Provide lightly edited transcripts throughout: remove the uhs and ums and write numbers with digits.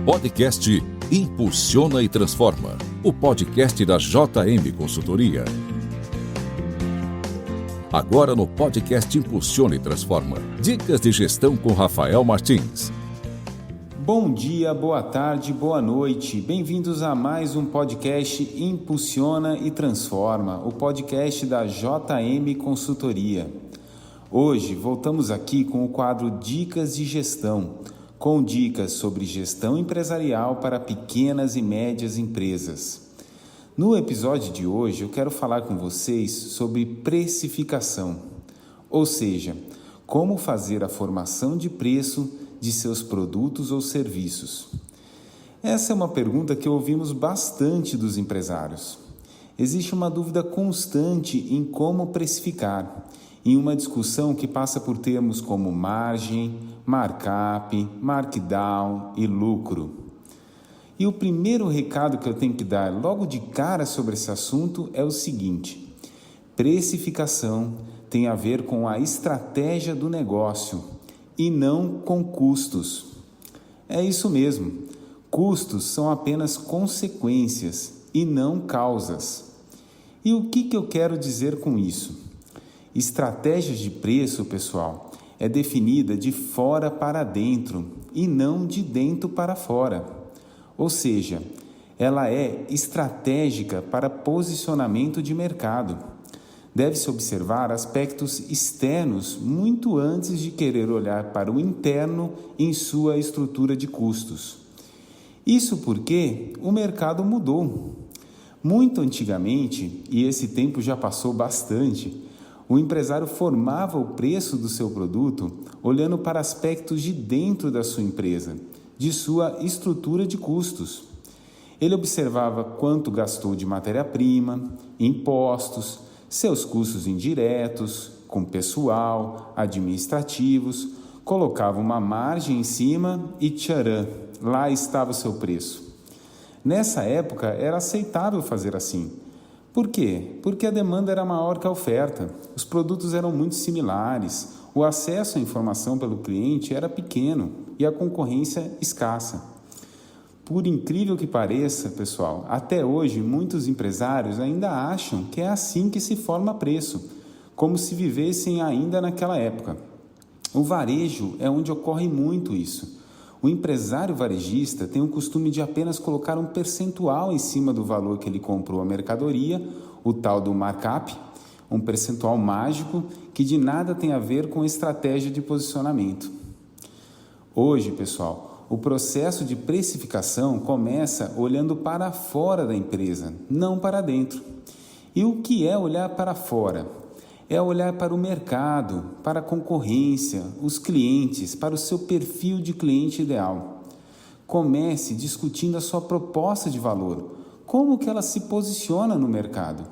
Podcast Impulsiona e Transforma, o podcast da JM Consultoria. Agora no podcast Impulsiona e Transforma, dicas de gestão com Rafael Martins. Bom dia, boa tarde, boa noite. Bem-vindos a mais um podcast Impulsiona e Transforma, o podcast da JM Consultoria. Hoje voltamos aqui com o quadro Dicas de Gestão, com dicas sobre gestão empresarial para pequenas e médias empresas. No episódio de hoje eu quero falar com vocês sobre precificação, ou seja, como fazer a formação de preço de seus produtos ou serviços. Essa é uma pergunta que ouvimos bastante dos empresários. Existe uma dúvida constante em como precificar, em uma discussão que passa por termos como margem, markup, markdown e lucro. E o primeiro recado que eu tenho que dar logo de cara sobre esse assunto é o seguinte: precificação tem a ver com a estratégia do negócio e não com custos. É isso mesmo, custos são apenas consequências e não causas. E o que eu quero dizer com isso? Estratégias de preço, pessoal, é definida de fora para dentro e não de dentro para fora. Ou seja, ela é estratégica para posicionamento de mercado. Deve-se observar aspectos externos muito antes de querer olhar para o interno em sua estrutura de custos. Isso porque o mercado mudou. Muito antigamente, e esse tempo já passou bastante, o empresário formava o preço do seu produto olhando para aspectos de dentro da sua empresa, de sua estrutura de custos. Ele observava quanto gastou de matéria-prima, impostos, seus custos indiretos, com pessoal, administrativos, colocava uma margem em cima e tcharam, lá estava o seu preço. Nessa época era aceitável fazer assim. Por quê? Porque a demanda era maior que a oferta, os produtos eram muito similares, o acesso à informação pelo cliente era pequeno e a concorrência escassa. Por incrível que pareça, pessoal, até hoje muitos empresários ainda acham que é assim que se forma preço, como se vivessem ainda naquela época. O varejo é onde ocorre muito isso. O empresário varejista tem o costume de apenas colocar um percentual em cima do valor que ele comprou a mercadoria, o tal do markup, um percentual mágico que de nada tem a ver com estratégia de posicionamento. Hoje, pessoal, o processo de precificação começa olhando para fora da empresa, não para dentro. E o que é olhar para fora? É olhar para o mercado, para a concorrência, os clientes, para o seu perfil de cliente ideal. Comece discutindo a sua proposta de valor, como que ela se posiciona no mercado.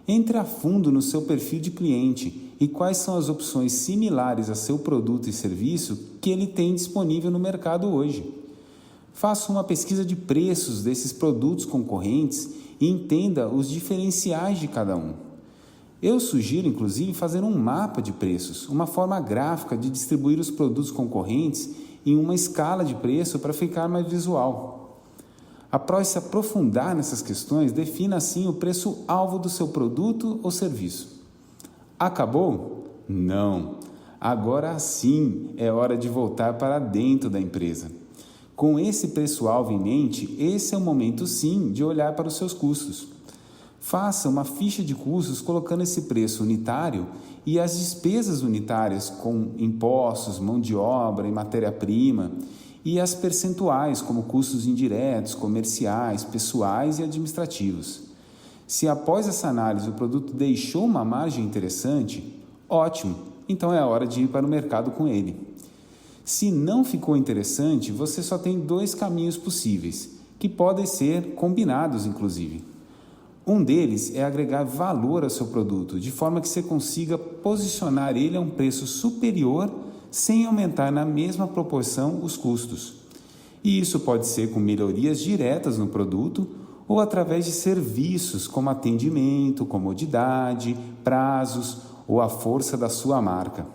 Entre a fundo no seu perfil de cliente e quais são as opções similares a seu produto e serviço que ele tem disponível no mercado hoje. Faça uma pesquisa de preços desses produtos concorrentes e entenda os diferenciais de cada um. Eu sugiro, inclusive, fazer um mapa de preços, uma forma gráfica de distribuir os produtos concorrentes em uma escala de preço para ficar mais visual. Após se aprofundar nessas questões, defina assim o preço-alvo do seu produto ou serviço. Acabou? Não. Agora sim é hora de voltar para dentro da empresa. Com esse preço-alvo em mente, esse é o momento sim de olhar para os seus custos. Faça uma ficha de custos colocando esse preço unitário e as despesas unitárias com impostos, mão de obra e matéria-prima e as percentuais como custos indiretos, comerciais, pessoais e administrativos. Se após essa análise o produto deixou uma margem interessante, ótimo, então é a hora de ir para o mercado com ele. Se não ficou interessante, você só tem dois caminhos possíveis, que podem ser combinados inclusive. Um deles é agregar valor ao seu produto, de forma que você consiga posicionar ele a um preço superior sem aumentar na mesma proporção os custos. E isso pode ser com melhorias diretas no produto ou através de serviços como atendimento, comodidade, prazos ou a força da sua marca.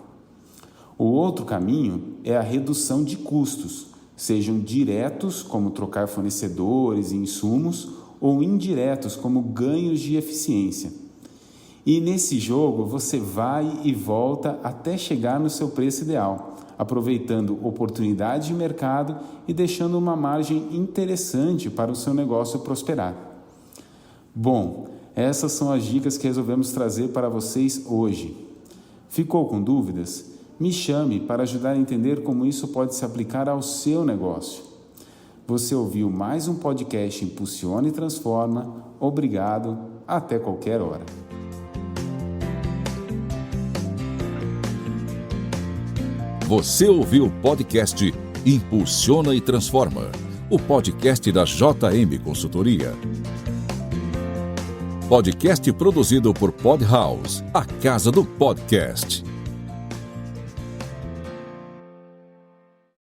O outro caminho é a redução de custos, sejam diretos, como trocar fornecedores e insumos, ou indiretos, como ganhos de eficiência. E nesse jogo você vai e volta até chegar no seu preço ideal, aproveitando oportunidade de mercado e deixando uma margem interessante para o seu negócio prosperar. Bom, essas são as dicas que resolvemos trazer para vocês hoje. Ficou com dúvidas? Me chame para ajudar a entender como isso pode se aplicar ao seu negócio. Você ouviu mais um podcast Impulsiona e Transforma. Obrigado, até qualquer hora. Você ouviu o podcast Impulsiona e Transforma, o podcast da JM Consultoria. Podcast produzido por Podhouse, a casa do podcast.